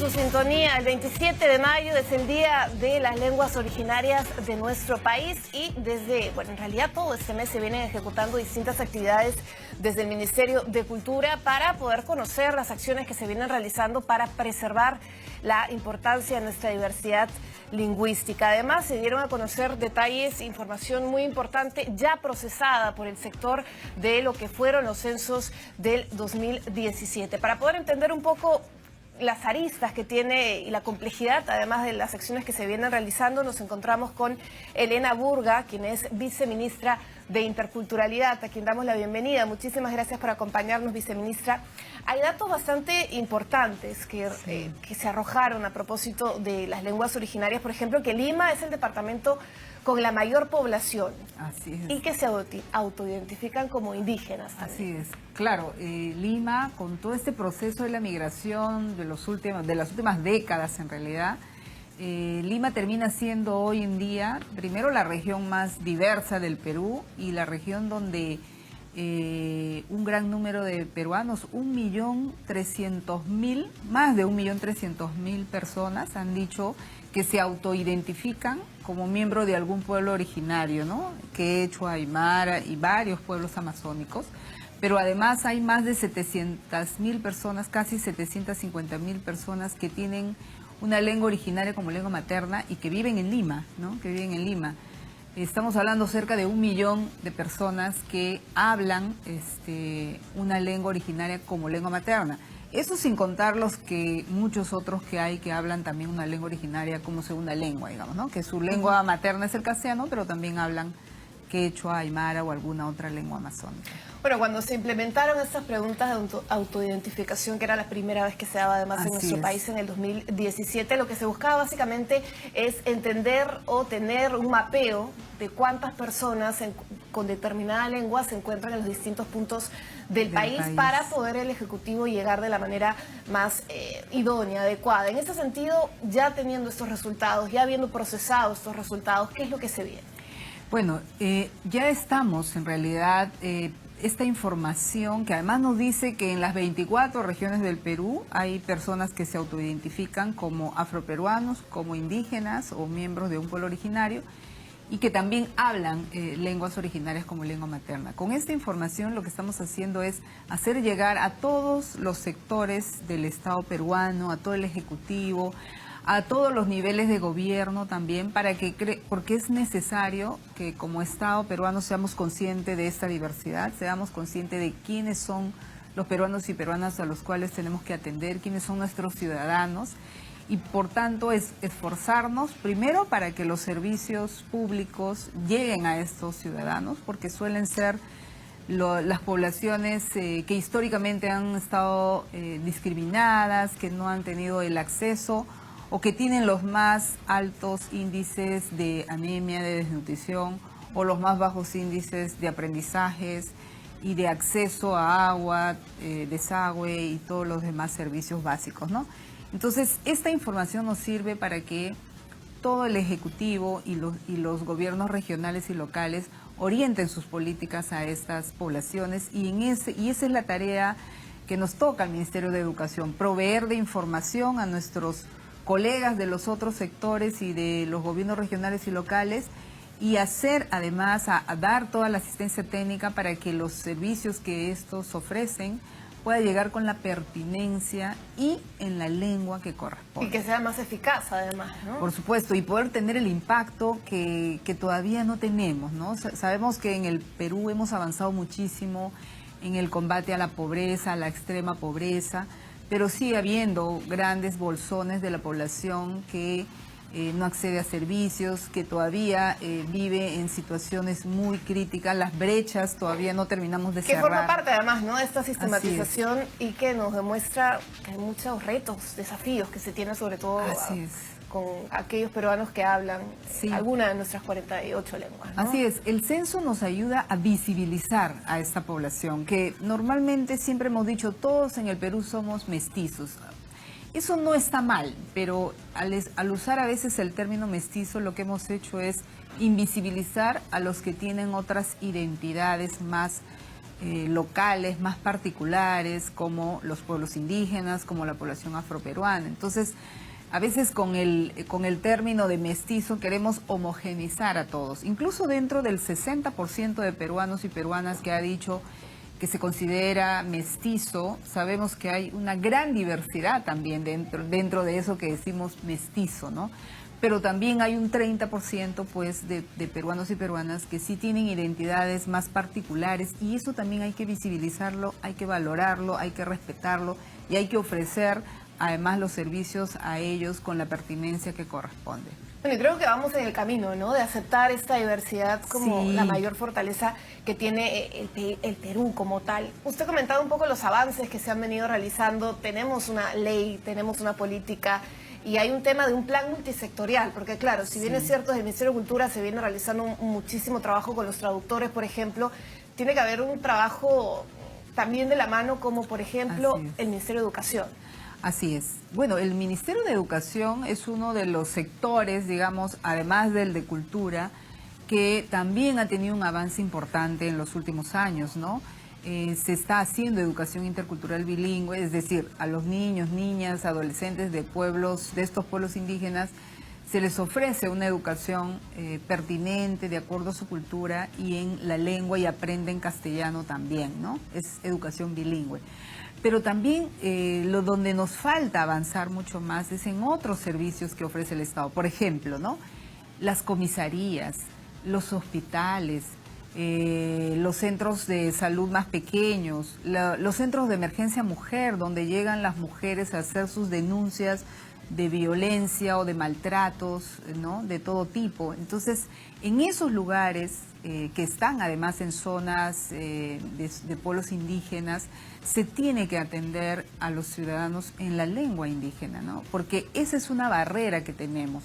su sintonía. El 27 de mayo es el Día de las Lenguas Originarias de nuestro país y en realidad todo este mes se vienen ejecutando distintas actividades desde el Ministerio de Cultura para poder conocer las acciones que se vienen realizando para preservar la importancia de nuestra diversidad lingüística. Además, se dieron a conocer detalles, información muy importante ya procesada por el sector de lo que fueron los censos del 2017. Para poder entender un poco las aristas que tiene y la complejidad, además de las acciones que se vienen realizando, nos encontramos con Elena Burga, quien es viceministra de Interculturalidad, a quien damos la bienvenida. Muchísimas gracias por acompañarnos, viceministra. Hay datos bastante importantes que se arrojaron a propósito de las lenguas originarias. Por ejemplo, que Lima es el departamento con la mayor población. Así es. Y que se autoidentifican como indígenas también. Así es. Claro, Lima, con todo este proceso de la migración de las últimas décadas en realidad, Lima termina siendo hoy en día, primero, la región más diversa del Perú y la región donde un gran número de peruanos, 1.300.000, más de 1.300.000 personas han dicho que se autoidentifican como miembro de algún pueblo originario, ¿no? Quechua, Aymara y varios pueblos amazónicos. Pero además hay más de 700.000 personas, casi 750.000 personas que tienen una lengua originaria como lengua materna y que viven en Lima, ¿no? Que viven en Lima. Estamos hablando cerca de 1 millón de personas que hablan una lengua originaria como lengua materna. Eso sin contar los que muchos otros que hay que hablan también una lengua originaria como segunda lengua, digamos, ¿no? Que su lengua materna es el castellano, pero también hablan quechua, aymara o alguna otra lengua amazónica. Bueno, cuando se implementaron estas preguntas de autoidentificación, que era la primera vez que se daba además en nuestro país en el 2017, lo que se buscaba básicamente es entender o tener un mapeo de cuántas personas con determinada lengua se encuentran en los distintos puntos del país para poder el Ejecutivo llegar de la manera más idónea, adecuada. En este sentido, ya teniendo estos resultados, ya habiendo procesado estos resultados, ¿qué es lo que se viene? Bueno, ya estamos en realidad, esta información que además nos dice que en las 24 regiones del Perú hay personas que se autoidentifican como afroperuanos, como indígenas o miembros de un pueblo originario y que también hablan lenguas originarias como lengua materna. Con esta información lo que estamos haciendo es hacer llegar a todos los sectores del Estado peruano, a todo el Ejecutivo, a todos los niveles de gobierno también, porque es necesario que como Estado peruano seamos conscientes de esta diversidad, seamos conscientes de quiénes son los peruanos y peruanas a los cuales tenemos que atender, quiénes son nuestros ciudadanos, y por tanto es esforzarnos primero para que los servicios públicos lleguen a estos ciudadanos, porque suelen ser las poblaciones que históricamente han estado discriminadas, que no han tenido el acceso o que tienen los más altos índices de anemia, de desnutrición, o los más bajos índices de aprendizajes y de acceso a agua, desagüe y todos los demás servicios básicos, ¿no? Entonces, esta información nos sirve para que todo el Ejecutivo y los gobiernos regionales y locales orienten sus políticas a estas poblaciones y esa es la tarea que nos toca al Ministerio de Educación, proveer de información a nuestros colegas de los otros sectores y de los gobiernos regionales y locales y hacer además a dar toda la asistencia técnica para que los servicios que estos ofrecen pueda llegar con la pertinencia y en la lengua que corresponde. Y que sea más eficaz además, ¿no? Por supuesto, y poder tener el impacto que todavía no tenemos, ¿no? Sabemos que en el Perú hemos avanzado muchísimo en el combate a la pobreza, a la extrema pobreza, pero sigue habiendo grandes bolsones de la población que no accede a servicios, que todavía vive en situaciones muy críticas, las brechas todavía no terminamos de cerrar. Que forma parte además, ¿no?, de esta sistematización y que nos demuestra que hay muchos retos, desafíos que se tienen sobre todo con aquellos peruanos que hablan alguna de nuestras 48 lenguas, ¿no? Así es, el censo nos ayuda a visibilizar a esta población, que normalmente siempre hemos dicho, todos en el Perú somos mestizos. Eso no está mal, pero al usar a veces el término mestizo, lo que hemos hecho es invisibilizar a los que tienen otras identidades más locales más particulares, como los pueblos indígenas, como la población afroperuana. Entonces, a veces con el término de mestizo queremos homogenizar a todos, incluso dentro del 60% de peruanos y peruanas que ha dicho que se considera mestizo. Sabemos que hay una gran diversidad también dentro de eso que decimos mestizo, ¿no? Pero también hay un 30% pues de peruanos y peruanas que sí tienen identidades más particulares, y eso también hay que visibilizarlo, hay que valorarlo, hay que respetarlo y hay que ofrecer además los servicios a ellos con la pertinencia que corresponde. Bueno, y creo que vamos en el camino, ¿no?, de aceptar esta diversidad como sí, la mayor fortaleza que tiene el Perú como tal. Usted ha comentado un poco los avances que se han venido realizando. Tenemos una ley, tenemos una política, y hay un tema de un plan multisectorial, porque claro, si bien es cierto, desde el Ministerio de Cultura se viene realizando muchísimo trabajo con los traductores, por ejemplo, tiene que haber un trabajo también de la mano, como por ejemplo el Ministerio de Educación. Así es. Bueno, el Ministerio de Educación es uno de los sectores, digamos, además del de Cultura, que también ha tenido un avance importante en los últimos años, ¿no? Se está haciendo educación intercultural bilingüe, es decir, a los niños, niñas, adolescentes de estos pueblos indígenas, se les ofrece una educación pertinente, de acuerdo a su cultura y en la lengua, y aprenden castellano también, ¿no? Es educación bilingüe. Pero también donde nos falta avanzar mucho más es en otros servicios que ofrece el Estado. Por ejemplo, ¿no?, las comisarías, los hospitales, los centros de salud más pequeños, los centros de emergencia mujer, donde llegan las mujeres a hacer sus denuncias de violencia o de maltratos, ¿no?, de todo tipo. Entonces, en esos lugares que están además en zonas de pueblos indígenas, se tiene que atender a los ciudadanos en la lengua indígena, ¿no?, porque esa es una barrera que tenemos.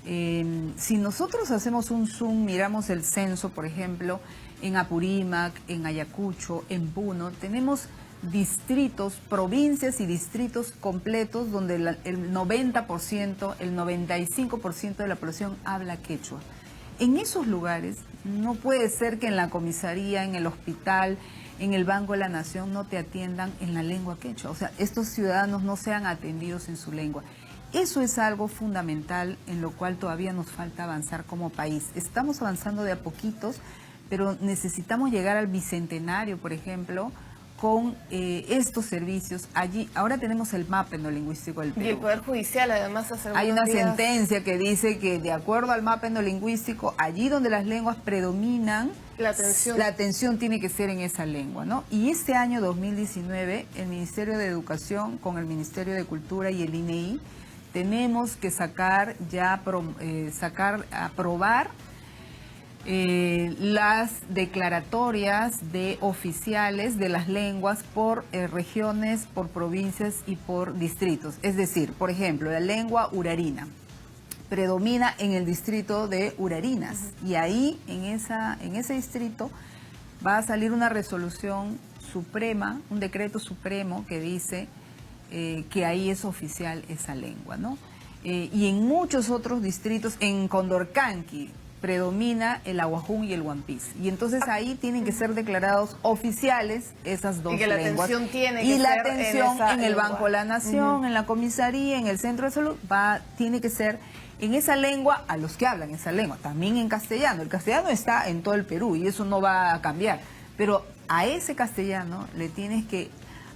Si nosotros hacemos un zoom, miramos el censo, por ejemplo, en Apurímac, en Ayacucho, en Puno, tenemos distritos, provincias y distritos completos donde el 90%, el 95% de la población habla quechua. En esos lugares no puede ser que en la comisaría, en el hospital, en el Banco de la Nación no te atiendan en la lengua quechua. O sea, estos ciudadanos no sean atendidos en su lengua. Eso es algo fundamental en lo cual todavía nos falta avanzar como país. Estamos avanzando de a poquitos, pero necesitamos llegar al bicentenario, por ejemplo, con estos servicios. Allí, ahora tenemos el mapa etnolingüístico del Perú. Y el Poder Judicial, además, hace hay una sentencia que dice que, de acuerdo al mapa etnolingüístico, allí donde las lenguas predominan, la atención tiene que ser en esa lengua, ¿no? Y este año 2019, el Ministerio de Educación, con el Ministerio de Cultura y el INEI, tenemos que aprobar las declaratorias de oficiales de las lenguas por regiones, por provincias y por distritos. Es decir, por ejemplo, la lengua urarina predomina en el distrito de Urarinas, y ahí, en ese distrito, va a salir una resolución suprema, un decreto supremo que dice que ahí es oficial esa lengua, ¿no? Y en muchos otros distritos, en Condorcanqui, predomina el aguajún y el huampís. Y entonces ahí tienen que ser declarados oficiales esas dos lenguas. Y la atención tiene que ser la atención en el Banco de la Nación, en la comisaría, en el centro de salud, tiene que ser en esa lengua, a los que hablan esa lengua, también en castellano. El castellano está en todo el Perú y eso no va a cambiar. Pero a ese castellano le tienes que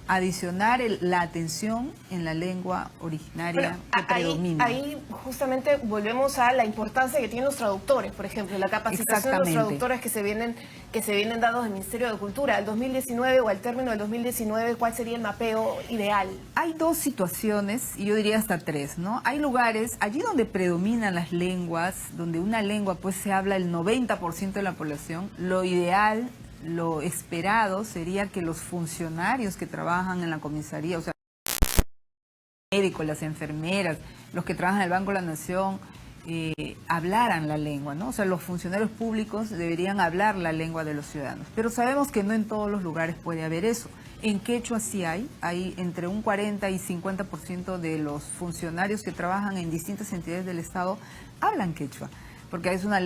adicionar la atención en la lengua originaria que predomina. Ahí justamente volvemos a la importancia que tienen los traductores, por ejemplo, la capacitación de los traductores que se vienen dando del Ministerio de Cultura. El 2019 o al término del 2019, ¿cuál sería el mapeo ideal? Hay dos situaciones, y yo diría hasta tres, ¿no? Hay lugares, allí donde predominan las lenguas, donde una lengua pues se habla el 90% de la población, lo ideal, lo esperado sería que los funcionarios que trabajan en la comisaría, o sea, los médicos, las enfermeras, los que trabajan en el Banco de la Nación, hablaran la lengua, ¿no? O sea, los funcionarios públicos deberían hablar la lengua de los ciudadanos. Pero sabemos que no en todos los lugares puede haber eso. En quechua sí hay entre un 40 y 50% de los funcionarios que trabajan en distintas entidades del Estado hablan quechua, porque es una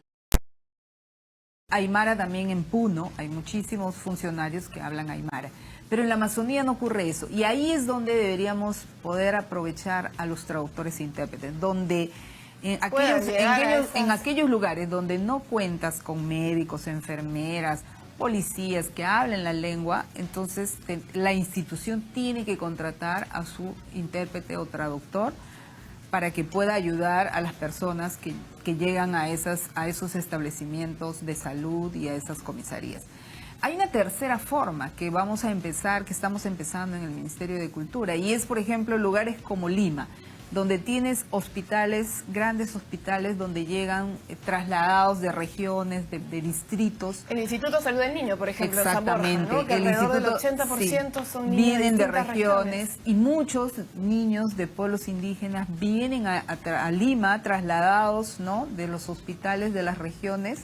aymara también en Puno, hay muchísimos funcionarios que hablan aymara. Pero en la Amazonía no ocurre eso. Y ahí es donde deberíamos poder aprovechar a los traductores e intérpretes, donde en aquellos lugares donde no cuentas con médicos, enfermeras, policías que hablen la lengua, entonces la institución tiene que contratar a su intérprete o traductor para que pueda ayudar a las personas que llegan a esos establecimientos de salud y a esas comisarías. Hay una tercera forma que estamos empezando en el Ministerio de Cultura, y es, por ejemplo, lugares como Lima, donde tienes hospitales, grandes hospitales, donde llegan trasladados de regiones, de distritos. El Instituto de Salud del Niño, por ejemplo, exactamente, en San Borja, ¿no? Que alrededor del 80% son niños vienen de regiones, y muchos niños de pueblos indígenas vienen a Lima trasladados, ¿no?, de los hospitales de las regiones,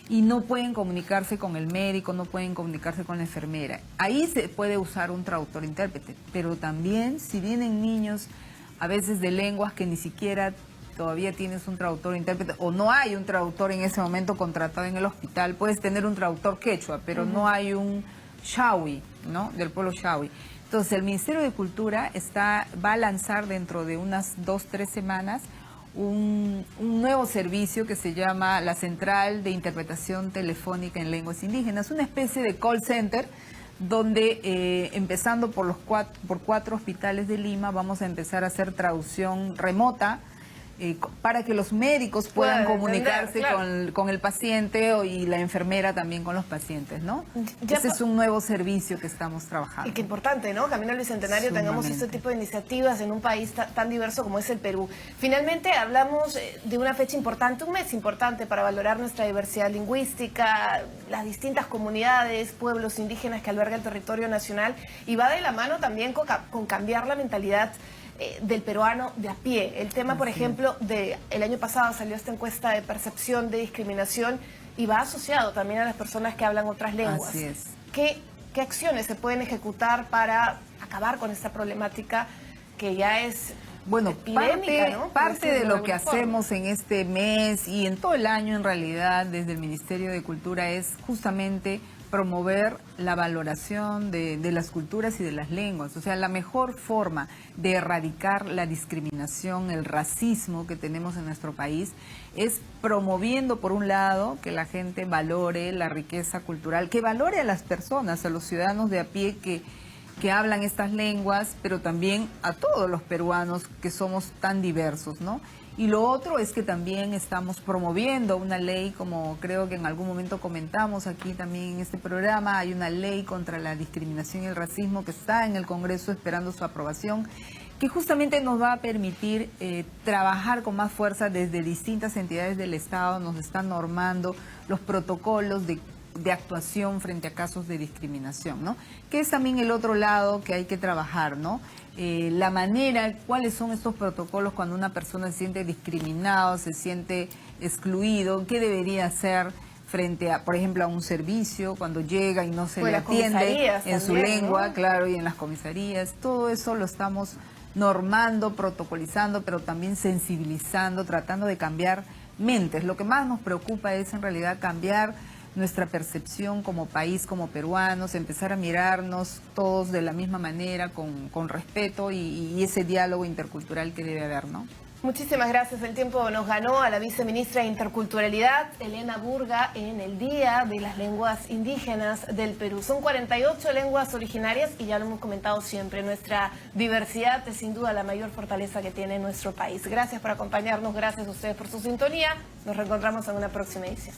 y no pueden comunicarse con el médico, no pueden comunicarse con la enfermera. Ahí se puede usar un traductor-intérprete, pero también si vienen niños a veces de lenguas que ni siquiera todavía tienes un traductor-intérprete, o no hay un traductor en ese momento contratado en el hospital, puedes tener un traductor quechua, pero no hay un Shawi, ¿no?, del pueblo Shawi. Entonces el Ministerio de Cultura va a lanzar dentro de unas 2-3 semanas un nuevo servicio que se llama la Central de Interpretación Telefónica en Lenguas Indígenas, una especie de call center donde empezando por 4 hospitales de Lima vamos a empezar a hacer traducción remota para que los médicos puedan comunicarse con el paciente y la enfermera también con los pacientes, ¿no? Ese es un nuevo servicio que estamos trabajando. Y qué importante, ¿no? Camino al Bicentenario tengamos este tipo de iniciativas en un país tan diverso como es el Perú. Finalmente hablamos de una fecha importante, un mes importante para valorar nuestra diversidad lingüística, las distintas comunidades, pueblos indígenas que alberga el territorio nacional, y va de la mano también con cambiar la mentalidad del peruano de a pie. El tema, por ejemplo, el año pasado salió esta encuesta de percepción de discriminación y va asociado también a las personas que hablan otras lenguas. Así es. ¿Qué acciones se pueden ejecutar para acabar con esta problemática que ya es epidémica, ¿no? Parte de lo que hacemos en este mes y en todo el año en realidad desde el Ministerio de Cultura es justamente promover la valoración de las culturas y de las lenguas. O sea, la mejor forma de erradicar la discriminación, el racismo que tenemos en nuestro país es promoviendo, por un lado, que la gente valore la riqueza cultural, que valore a las personas, a los ciudadanos de a pie que hablan estas lenguas, pero también a todos los peruanos que somos tan diversos, ¿no? Y lo otro es que también estamos promoviendo una ley, como creo que en algún momento comentamos aquí también en este programa, hay una ley contra la discriminación y el racismo que está en el Congreso esperando su aprobación, que justamente nos va a permitir trabajar con más fuerza desde distintas entidades del Estado, nos están normando los protocolos de actuación frente a casos de discriminación, ¿no? Que es también el otro lado que hay que trabajar, ¿no? La manera, cuáles son estos protocolos cuando una persona se siente discriminado, se siente excluido, qué debería hacer frente a, por ejemplo, a un servicio, cuando llega y no se le atiende en su lengua, ¿no? Claro, y en las comisarías. Todo eso lo estamos normando, protocolizando, pero también sensibilizando, tratando de cambiar mentes. Lo que más nos preocupa es en realidad cambiar nuestra percepción como país, como peruanos, empezar a mirarnos todos de la misma manera, con respeto y ese diálogo intercultural que debe haber, ¿no? Muchísimas gracias. El tiempo nos ganó a la viceministra de Interculturalidad, Elena Burga, en el Día de las Lenguas Indígenas del Perú. Son 48 lenguas originarias y ya lo hemos comentado siempre, nuestra diversidad es sin duda la mayor fortaleza que tiene nuestro país. Gracias por acompañarnos, gracias a ustedes por su sintonía. Nos reencontramos en una próxima edición.